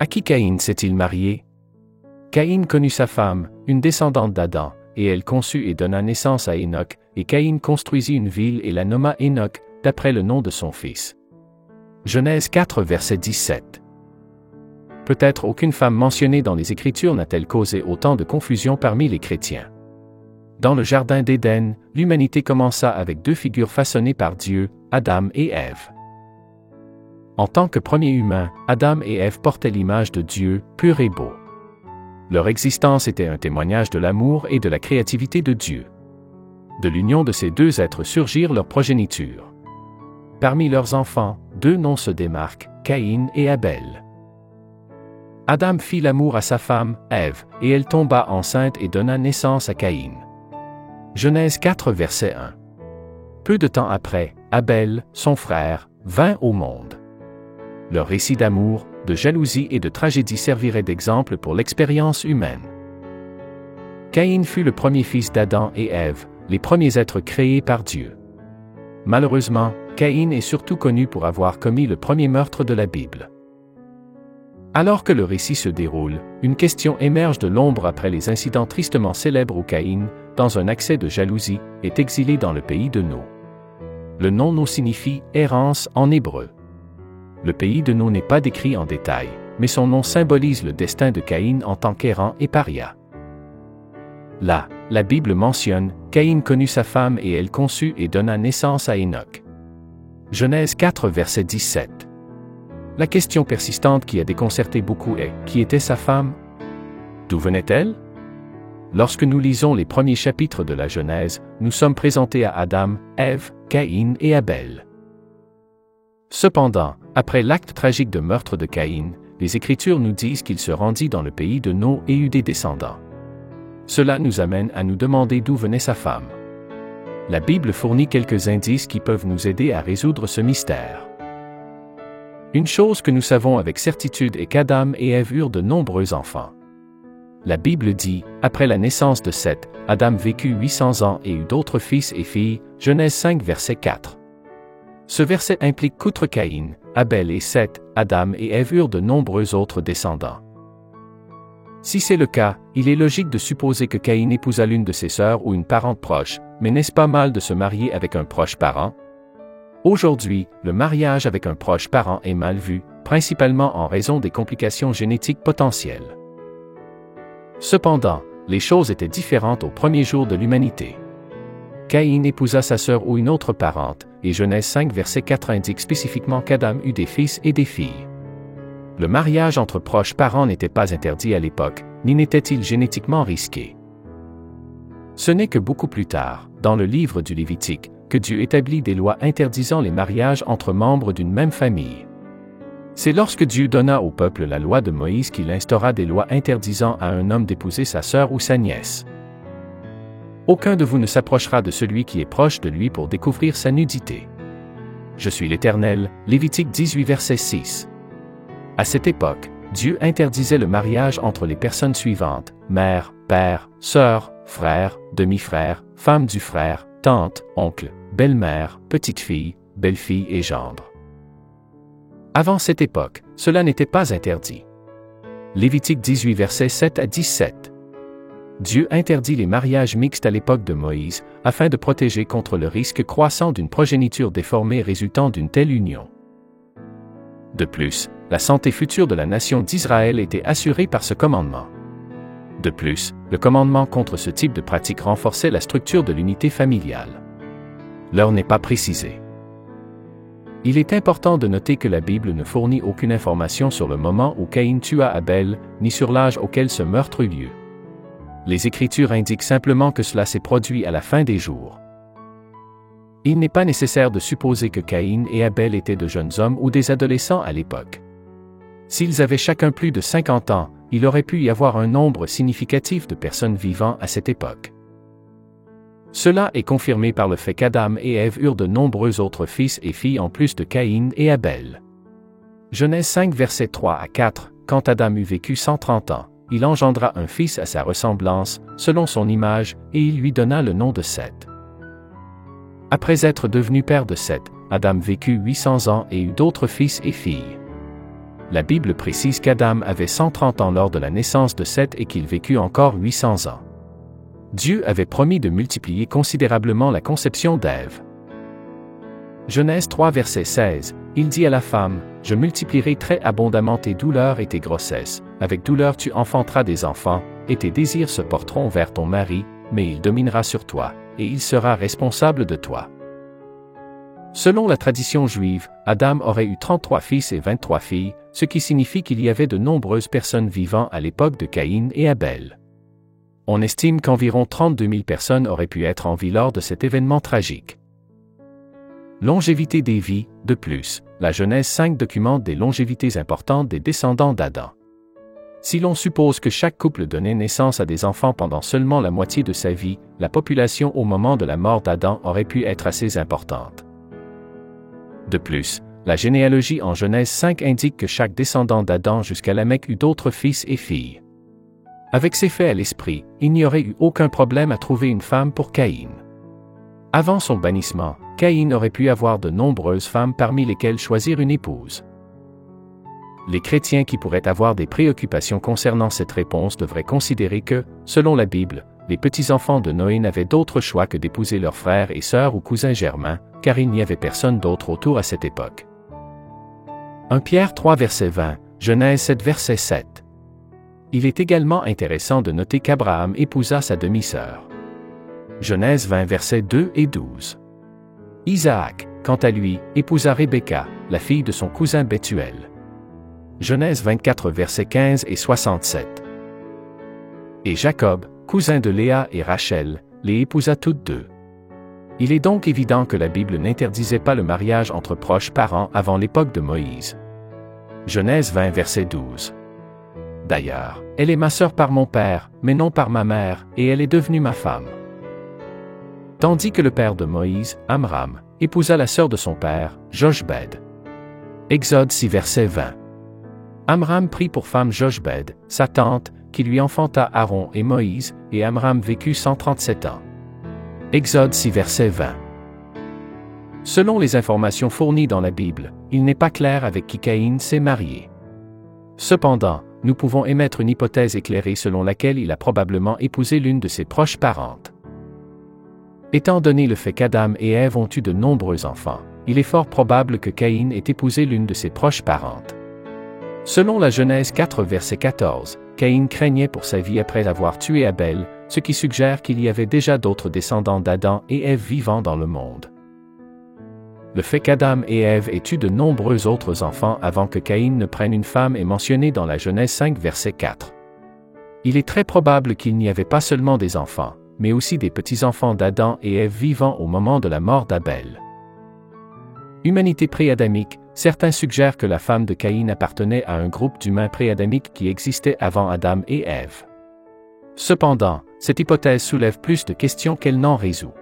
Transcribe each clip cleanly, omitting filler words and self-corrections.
À qui Caïn s'est-il marié? Caïn connut sa femme, une descendante d'Adam, et elle conçut et donna naissance à Enoch, et Caïn construisit une ville et la nomma Enoch, d'après le nom de son fils. Genèse 4 verset 17. Peut-être aucune femme mentionnée dans les Écritures n'a-t-elle causé autant de confusion parmi les chrétiens. Dans le jardin d'Éden, l'humanité commença avec deux figures façonnées par Dieu, Adam et Ève. En tant que premiers humains, Adam et Ève portaient l'image de Dieu, pur et beau. Leur existence était un témoignage de l'amour et de la créativité de Dieu. De l'union de ces deux êtres surgirent leurs progénitures. Parmi leurs enfants, deux noms se démarquent, Caïn et Abel. Adam fit l'amour à sa femme, Ève, et elle tomba enceinte et donna naissance à Caïn. Genèse 4 verset 1. Peu de temps après, Abel, son frère, vint au monde. Leur récit d'amour, de jalousie et de tragédie servirait d'exemple pour l'expérience humaine. Caïn fut le premier fils d'Adam et Ève, les premiers êtres créés par Dieu. Malheureusement, Caïn est surtout connu pour avoir commis le premier meurtre de la Bible. Alors que le récit se déroule, une question émerge de l'ombre après les incidents tristement célèbres où Caïn, dans un accès de jalousie, est exilé dans le pays de No. Le nom No signifie « errance » en hébreu. Le pays de No n'est pas décrit en détail, mais son nom symbolise le destin de Caïn en tant qu'errant et paria. Là, la Bible mentionne « Caïn connut sa femme et elle conçut et donna naissance à Enoch ». Genèse 4 verset 17. La question persistante qui a déconcerté beaucoup est « Qui était sa femme? D'où venait-elle » Lorsque nous lisons les premiers chapitres de la Genèse, nous sommes présentés à Adam, Ève, Caïn et Abel. Cependant, après l'acte tragique de meurtre de Caïn, les Écritures nous disent qu'il se rendit dans le pays de No et eut des descendants. Cela nous amène à nous demander d'où venait sa femme. La Bible fournit quelques indices qui peuvent nous aider à résoudre ce mystère. Une chose que nous savons avec certitude est qu'Adam et Ève eurent de nombreux enfants. La Bible dit, après la naissance de Seth, Adam vécut 800 ans et eut d'autres fils et filles, Genèse 5 verset 4. Ce verset implique qu'outre Caïn, Abel et Seth, Adam et Ève eurent de nombreux autres descendants. Si c'est le cas, il est logique de supposer que Caïn épousa l'une de ses sœurs ou une parente proche, mais n'est-ce pas mal de se marier avec un proche parent? Aujourd'hui, le mariage avec un proche parent est mal vu, principalement en raison des complications génétiques potentielles. Cependant, les choses étaient différentes au premier jour de l'humanité. Caïn épousa sa sœur ou une autre parente, et Genèse 5 verset 4 indique spécifiquement qu'Adam eut des fils et des filles. Le mariage entre proches parents n'était pas interdit à l'époque, ni n'était-il génétiquement risqué. Ce n'est que beaucoup plus tard, dans le livre du Lévitique, que Dieu établit des lois interdisant les mariages entre membres d'une même famille. C'est lorsque Dieu donna au peuple la loi de Moïse qu'il instaura des lois interdisant à un homme d'épouser sa sœur ou sa nièce. Aucun de vous ne s'approchera de celui qui est proche de lui pour découvrir sa nudité. Je suis l'Éternel, Lévitique 18 verset 6. À cette époque, Dieu interdisait le mariage entre les personnes suivantes, mère, père, sœur, frère, demi-frère, femme du frère, tante, oncle, belle-mère, petite-fille, belle-fille et gendre. Avant cette époque, cela n'était pas interdit. Lévitique 18 versets 7 à 17. Dieu interdit les mariages mixtes à l'époque de Moïse, afin de protéger contre le risque croissant d'une progéniture déformée résultant d'une telle union. De plus, la santé future de la nation d'Israël était assurée par ce commandement. De plus, le commandement contre ce type de pratique renforçait la structure de l'unité familiale. L'heure n'est pas précisée. Il est important de noter que la Bible ne fournit aucune information sur le moment où Caïn tua Abel, ni sur l'âge auquel ce meurtre eut lieu. Les Écritures indiquent simplement que cela s'est produit à la fin des jours. Il n'est pas nécessaire de supposer que Caïn et Abel étaient de jeunes hommes ou des adolescents à l'époque. S'ils avaient chacun plus de 50 ans, il aurait pu y avoir un nombre significatif de personnes vivant à cette époque. Cela est confirmé par le fait qu'Adam et Ève eurent de nombreux autres fils et filles en plus de Caïn et Abel. Genèse 5 versets 3 à 4, quand Adam eut vécu 130 ans, il engendra un fils à sa ressemblance, selon son image, et il lui donna le nom de Seth. Après être devenu père de Seth, Adam vécut 800 ans et eut d'autres fils et filles. La Bible précise qu'Adam avait 130 ans lors de la naissance de Seth et qu'il vécut encore 800 ans. Dieu avait promis de multiplier considérablement la conception d'Ève. Genèse 3 verset 16, il dit à la femme, « Je multiplierai très abondamment tes douleurs et tes grossesses, avec douleur tu enfanteras des enfants, et tes désirs se porteront vers ton mari, mais il dominera sur toi, et il sera responsable de toi. » Selon la tradition juive, Adam aurait eu 33 fils et 23 filles, ce qui signifie qu'il y avait de nombreuses personnes vivant à l'époque de Caïn et Abel. On estime qu'environ 32 000 personnes auraient pu être en vie lors de cet événement tragique. Longévité des vies, de plus, la Genèse 5 documente des longévités importantes des descendants d'Adam. Si l'on suppose que chaque couple donnait naissance à des enfants pendant seulement la moitié de sa vie, la population au moment de la mort d'Adam aurait pu être assez importante. De plus, la généalogie en Genèse 5 indique que chaque descendant d'Adam jusqu'à Lamech eut d'autres fils et filles. Avec ces faits à l'esprit, il n'y aurait eu aucun problème à trouver une femme pour Caïn. Avant son bannissement, Caïn aurait pu avoir de nombreuses femmes parmi lesquelles choisir une épouse. Les chrétiens qui pourraient avoir des préoccupations concernant cette réponse devraient considérer que, selon la Bible, les petits-enfants de Noé n'avaient d'autre choix que d'épouser leurs frères et sœurs ou cousins germains, car il n'y avait personne d'autre autour à cette époque. 1 Pierre 3 verset 20, Genèse 7 verset 7. Il est également intéressant de noter qu'Abraham épousa sa demi-sœur. Genèse 20 versets 2 et 12. Isaac, quant à lui, épousa Rebecca, la fille de son cousin Bethuel. Genèse 24 versets 15 et 67. Et Jacob, cousin de Léa et Rachel, les épousa toutes deux. Il est donc évident que la Bible n'interdisait pas le mariage entre proches parents avant l'époque de Moïse. Genèse 20 verset 12. D'ailleurs, elle est ma sœur par mon père, mais non par ma mère, et elle est devenue ma femme. Tandis que le père de Moïse, Amram, épousa la sœur de son père, Jochebed. Exode 6 verset 20. Amram prit pour femme Jochebed, sa tante, qui lui enfanta Aaron et Moïse, et Amram vécut 137 ans. Exode 6 verset 20. Selon les informations fournies dans la Bible, il n'est pas clair avec qui Caïn s'est marié. Cependant, nous pouvons émettre une hypothèse éclairée selon laquelle il a probablement épousé l'une de ses proches parentes. Étant donné le fait qu'Adam et Ève ont eu de nombreux enfants, il est fort probable que Caïn ait épousé l'une de ses proches parentes. Selon la Genèse 4 verset 14, Caïn craignait pour sa vie après avoir tué Abel, ce qui suggère qu'il y avait déjà d'autres descendants d'Adam et Ève vivant dans le monde. Le fait qu'Adam et Ève aient eu de nombreux autres enfants avant que Caïn ne prenne une femme est mentionné dans la Genèse 5 verset 4. Il est très probable qu'il n'y avait pas seulement des enfants, mais aussi des petits-enfants d'Adam et Ève vivant au moment de la mort d'Abel. Humanité pré-adamique, certains suggèrent que la femme de Caïn appartenait à un groupe d'humains pré-adamiques qui existait avant Adam et Ève. Cependant, cette hypothèse soulève plus de questions qu'elle n'en résout.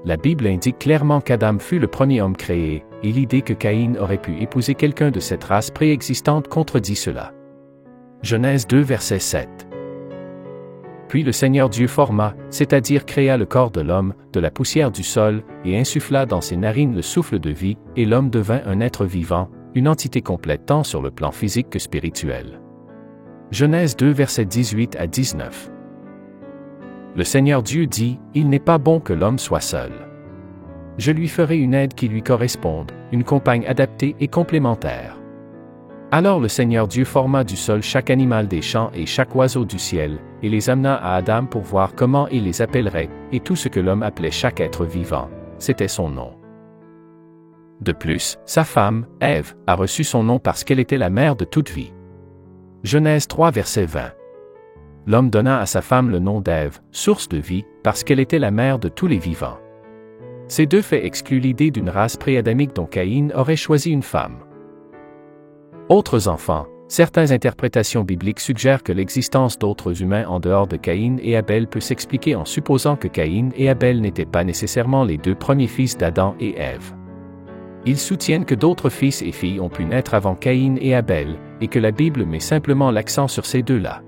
La Bible indique clairement qu'Adam fut le premier homme créé, et l'idée que Caïn aurait pu épouser quelqu'un de cette race préexistante contredit cela. Genèse 2 verset 7. Puis le Seigneur Dieu forma, c'est-à-dire créa le corps de l'homme, de la poussière du sol, et insuffla dans ses narines le souffle de vie, et l'homme devint un être vivant, une entité complète tant sur le plan physique que spirituel. Genèse 2 versets 18 à 19. Le Seigneur Dieu dit, « Il n'est pas bon que l'homme soit seul. Je lui ferai une aide qui lui corresponde, une compagne adaptée et complémentaire. » Alors le Seigneur Dieu forma du sol chaque animal des champs et chaque oiseau du ciel, et les amena à Adam pour voir comment il les appellerait, et tout ce que l'homme appelait chaque être vivant, c'était son nom. De plus, sa femme, Ève, a reçu son nom parce qu'elle était la mère de toute vie. Genèse 3 verset 20. L'homme donna à sa femme le nom d'Ève, source de vie, parce qu'elle était la mère de tous les vivants. Ces deux faits excluent l'idée d'une race pré-adamique dont Caïn aurait choisi une femme. Autres enfants, certaines interprétations bibliques suggèrent que l'existence d'autres humains en dehors de Caïn et Abel peut s'expliquer en supposant que Caïn et Abel n'étaient pas nécessairement les deux premiers fils d'Adam et Ève. Ils soutiennent que d'autres fils et filles ont pu naître avant Caïn et Abel, et que la Bible met simplement l'accent sur ces deux-là.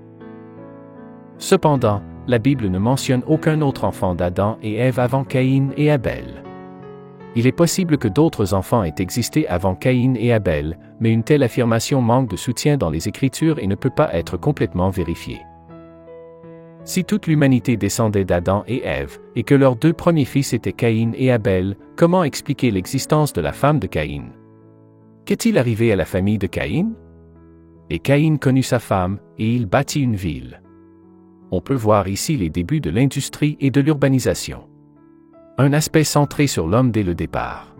Cependant, la Bible ne mentionne aucun autre enfant d'Adam et Ève avant Caïn et Abel. Il est possible que d'autres enfants aient existé avant Caïn et Abel, mais une telle affirmation manque de soutien dans les Écritures et ne peut pas être complètement vérifiée. Si toute l'humanité descendait d'Adam et Ève, et que leurs deux premiers fils étaient Caïn et Abel, comment expliquer l'existence de la femme de Caïn? Qu'est-il arrivé à la famille de Caïn? Et Caïn connut sa femme, et il bâtit une ville. On peut voir ici les débuts de l'industrie et de l'urbanisation. Un aspect centré sur l'homme dès le départ.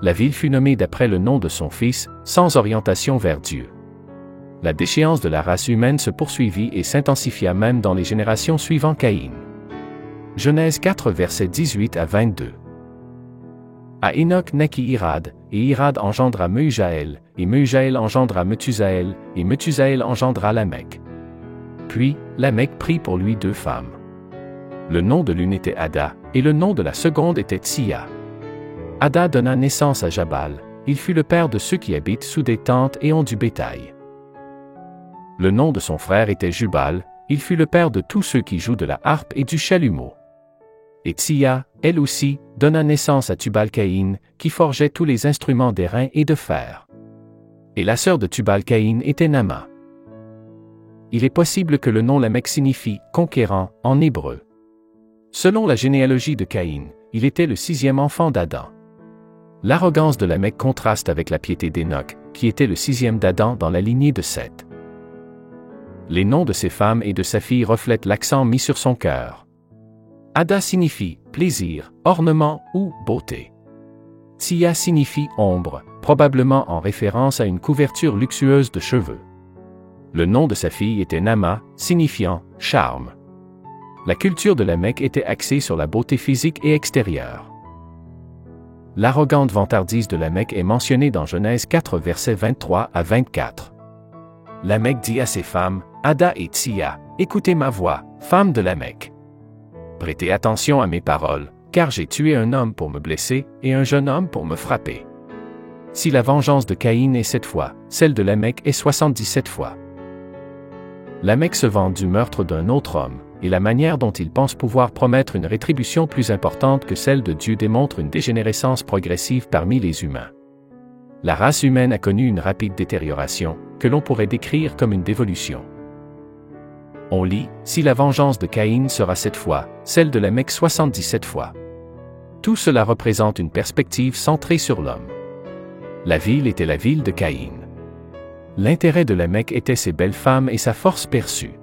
La ville fut nommée d'après le nom de son fils, sans orientation vers Dieu. La déchéance de la race humaine se poursuivit et s'intensifia même dans les générations suivant Caïn. Genèse 4 versets 18 à 22. À Enoch naquit Irad, et Irad engendra Meujaël, et Meujaël engendra Methusaël, et Methusaël engendra Lamech. Puis, Lamech prit pour lui deux femmes. Le nom de l'une était Ada, et le nom de la seconde était Tsilla. Ada donna naissance à Jabal, il fut le père de ceux qui habitent sous des tentes et ont du bétail. Le nom de son frère était Jubal, il fut le père de tous ceux qui jouent de la harpe et du chalumeau. Et Tsilla, elle aussi, donna naissance à Tubal-Caïn, qui forgeait tous les instruments d'airain et de fer. Et la sœur de Tubal-Caïn était Nama. Il est possible que le nom Lamech signifie « conquérant » en hébreu. Selon la généalogie de Caïn, il était le sixième enfant d'Adam. L'arrogance de Lamech contraste avec la piété d'Enoch, qui était le sixième d'Adam dans la lignée de Seth. Les noms de ses femmes et de sa fille reflètent l'accent mis sur son cœur. Ada signifie plaisir, ornement ou beauté. Tsilla signifie ombre, probablement en référence à une couverture luxueuse de cheveux. Le nom de sa fille était Nama, signifiant charme. La culture de Lamech était axée sur la beauté physique et extérieure. L'arrogante vantardise de Lamech est mentionnée dans Genèse 4 versets 23 à 24. Lamech dit à ses femmes, Ada et Tsilla, écoutez ma voix, femmes de Lamech. Prêtez attention à mes paroles, car j'ai tué un homme pour me blesser, et un jeune homme pour me frapper. Si la vengeance de Caïn est 7 fois, celle de Lamech est 77 fois. Lamech se vante du meurtre d'un autre homme, et la manière dont il pense pouvoir promettre une rétribution plus importante que celle de Dieu démontre une dégénérescence progressive parmi les humains. La race humaine a connu une rapide détérioration, que l'on pourrait décrire comme une dévolution. On lit, si la vengeance de Caïn sera 7 fois, celle de Lamech 77 fois. Tout cela représente une perspective centrée sur l'homme. La ville était la ville de Caïn. L'intérêt de Lamech était ses belles femmes et sa force perçue.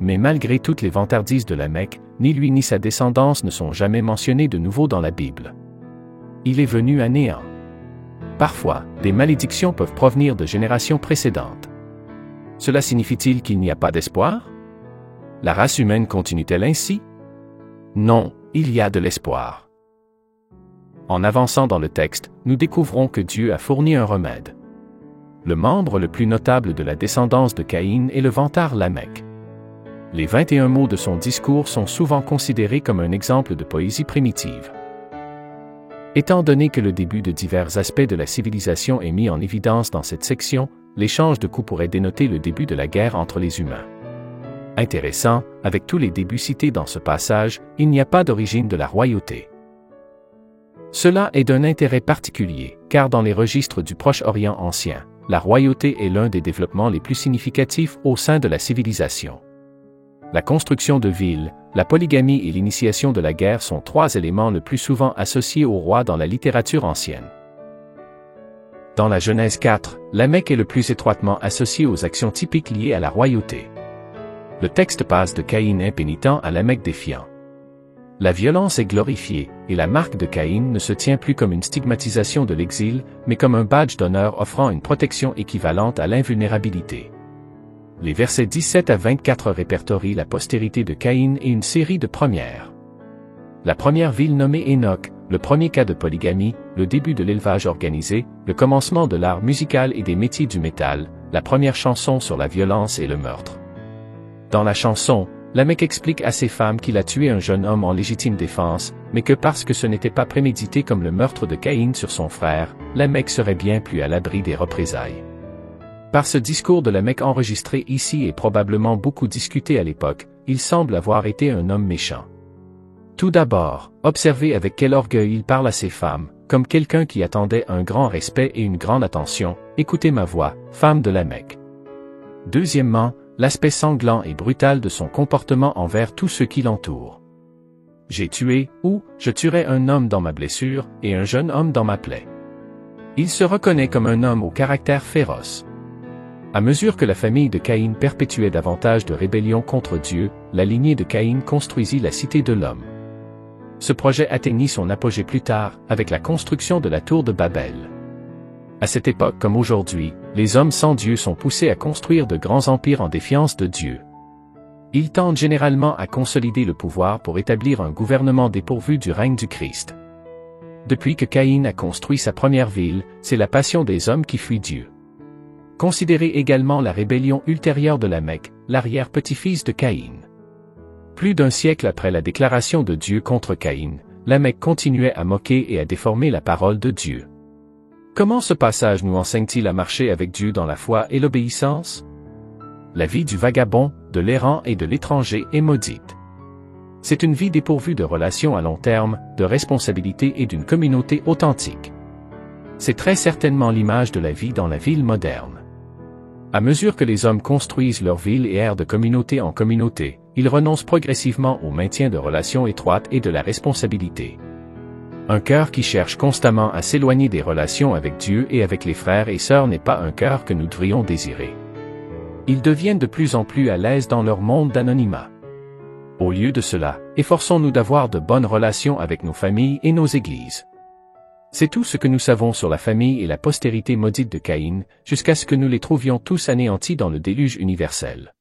Mais malgré toutes les vantardises de Lamech, ni lui ni sa descendance ne sont jamais mentionnés de nouveau dans la Bible. Il est venu à néant. Parfois, des malédictions peuvent provenir de générations précédentes. Cela signifie-t-il qu'il n'y a pas d'espoir? La race humaine continue-t-elle ainsi? Non, il y a de l'espoir. En avançant dans le texte, nous découvrons que Dieu a fourni un remède. Le membre le plus notable de la descendance de Caïn est le vantard Lamech. Les 21 mots de son discours sont souvent considérés comme un exemple de poésie primitive. Étant donné que le début de divers aspects de la civilisation est mis en évidence dans cette section, l'échange de coups pourrait dénoter le début de la guerre entre les humains. Intéressant, avec tous les débuts cités dans ce passage, il n'y a pas d'origine de la royauté. Cela est d'un intérêt particulier, car dans les registres du Proche-Orient ancien, la royauté est l'un des développements les plus significatifs au sein de la civilisation. La construction de villes, la polygamie et l'initiation de la guerre sont 3 éléments le plus souvent associés au roi dans la littérature ancienne. Dans la Genèse 4, Lamech est le plus étroitement associé aux actions typiques liées à la royauté. Le texte passe de Caïn impénitent à Lamech défiant. La violence est glorifiée, et la marque de Caïn ne se tient plus comme une stigmatisation de l'exil, mais comme un badge d'honneur offrant une protection équivalente à l'invulnérabilité. Les versets 17 à 24 répertorient la postérité de Caïn et une série de premières. La première ville nommée Enoch, le premier cas de polygamie, le début de l'élevage organisé, le commencement de l'art musical et des métiers du métal, la première chanson sur la violence et le meurtre. Dans la chanson, Lamech explique à ses femmes qu'il a tué un jeune homme en légitime défense, mais que parce que ce n'était pas prémédité comme le meurtre de Caïn sur son frère, Lamech serait bien plus à l'abri des représailles. Par ce discours de Lamech enregistré ici et probablement beaucoup discuté à l'époque, il semble avoir été un homme méchant. Tout d'abord, observez avec quel orgueil il parle à ses femmes, comme quelqu'un qui attendait un grand respect et une grande attention. Écoutez ma voix, femme de Lamech. Deuxièmement, l'aspect sanglant et brutal de son comportement envers tous ceux qui l'entourent. J'ai tué, ou je tuerai un homme dans ma blessure, et un jeune homme dans ma plaie. Il se reconnaît comme un homme au caractère féroce. À mesure que la famille de Caïn perpétuait davantage de rébellions contre Dieu, la lignée de Caïn construisit la cité de l'homme. Ce projet atteignit son apogée plus tard, avec la construction de la tour de Babel. À cette époque comme aujourd'hui, les hommes sans Dieu sont poussés à construire de grands empires en défiance de Dieu. Ils tendent généralement à consolider le pouvoir pour établir un gouvernement dépourvu du règne du Christ. Depuis que Caïn a construit sa première ville, c'est la passion des hommes qui fuit Dieu. Considérez également la rébellion ultérieure de Lamech, l'arrière-petit-fils de Caïn. Plus d'un siècle après la déclaration de Dieu contre Caïn, Lamech continuait à moquer et à déformer la parole de Dieu. Comment ce passage nous enseigne-t-il à marcher avec Dieu dans la foi et l'obéissance? La vie du vagabond, de l'errant et de l'étranger est maudite. C'est une vie dépourvue de relations à long terme, de responsabilité et d'une communauté authentique. C'est très certainement l'image de la vie dans la ville moderne. À mesure que les hommes construisent leur ville et errent de communauté en communauté, ils renoncent progressivement au maintien de relations étroites et de la responsabilité. Un cœur qui cherche constamment à s'éloigner des relations avec Dieu et avec les frères et sœurs n'est pas un cœur que nous devrions désirer. Ils deviennent de plus en plus à l'aise dans leur monde d'anonymat. Au lieu de cela, efforçons-nous d'avoir de bonnes relations avec nos familles et nos églises. C'est tout ce que nous savons sur la famille et la postérité maudite de Caïn, jusqu'à ce que nous les trouvions tous anéantis dans le déluge universel.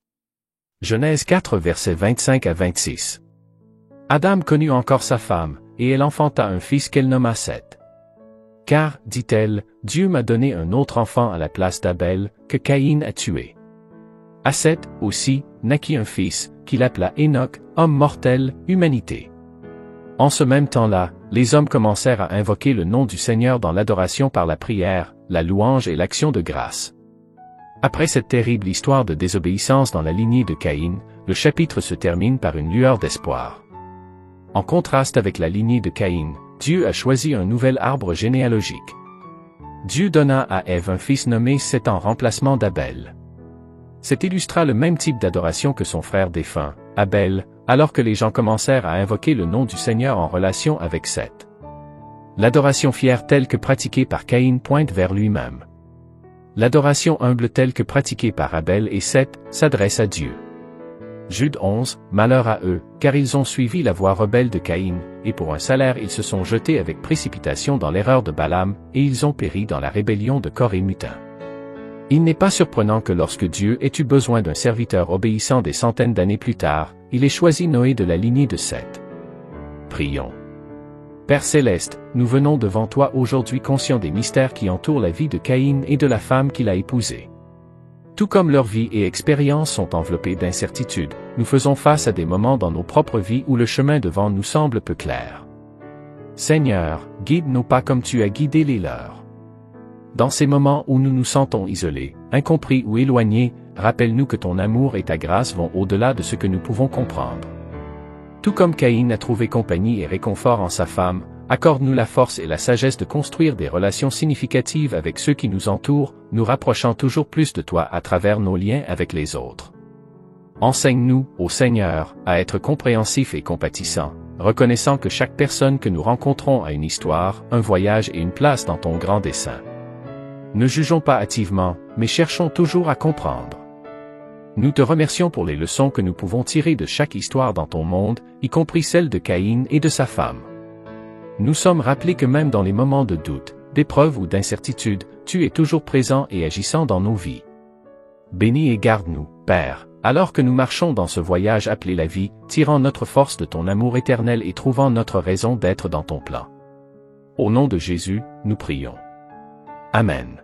Genèse 4 versets 25 à 26. Adam connut encore sa femme, et elle enfanta un fils qu'elle nomma Seth. Car, dit-elle, Dieu m'a donné un autre enfant à la place d'Abel, que Caïn a tué. À Seth, aussi, naquit un fils, qu'il appela Enoch, homme mortel, humanité. En ce même temps-là, les hommes commencèrent à invoquer le nom du Seigneur dans l'adoration par la prière, la louange et l'action de grâce. Après cette terrible histoire de désobéissance dans la lignée de Caïn, le chapitre se termine par une lueur d'espoir. En contraste avec la lignée de Caïn, Dieu a choisi un nouvel arbre généalogique. Dieu donna à Ève un fils nommé Seth en remplacement d'Abel. Cet illustra le même type d'adoration que son frère défunt, Abel, alors que les gens commencèrent à invoquer le nom du Seigneur en relation avec Seth. L'adoration fière telle que pratiquée par Caïn pointe vers lui-même. L'adoration humble telle que pratiquée par Abel et Seth s'adresse à Dieu. Jude 11, malheur à eux, car ils ont suivi la voie rebelle de Caïn, et pour un salaire ils se sont jetés avec précipitation dans l'erreur de Balaam, et ils ont péri dans la rébellion de Coré mutin. Il n'est pas surprenant que lorsque Dieu ait eu besoin d'un serviteur obéissant des centaines d'années plus tard, il ait choisi Noé de la lignée de Seth. Prions. Père céleste, nous venons devant toi aujourd'hui conscients des mystères qui entourent la vie de Caïn et de la femme qu'il a épousée. Tout comme leur vie et expérience sont enveloppées d'incertitudes, nous faisons face à des moments dans nos propres vies où le chemin devant nous semble peu clair. Seigneur, guide nos pas comme tu as guidé les leurs. Dans ces moments où nous nous sentons isolés, incompris ou éloignés, rappelle-nous que ton amour et ta grâce vont au-delà de ce que nous pouvons comprendre. Tout comme Caïn a trouvé compagnie et réconfort en sa femme, accorde-nous la force et la sagesse de construire des relations significatives avec ceux qui nous entourent, nous rapprochant toujours plus de toi à travers nos liens avec les autres. Enseigne-nous, ô Seigneur, à être compréhensifs et compatissants, reconnaissant que chaque personne que nous rencontrons a une histoire, un voyage et une place dans ton grand dessein. Ne jugeons pas hâtivement, mais cherchons toujours à comprendre. Nous te remercions pour les leçons que nous pouvons tirer de chaque histoire dans ton monde, y compris celle de Caïn et de sa femme. Nous sommes rappelés que même dans les moments de doute, d'épreuve ou d'incertitude, tu es toujours présent et agissant dans nos vies. Bénis et garde-nous, Père, alors que nous marchons dans ce voyage appelé la vie, tirant notre force de ton amour éternel et trouvant notre raison d'être dans ton plan. Au nom de Jésus, nous prions. Amen.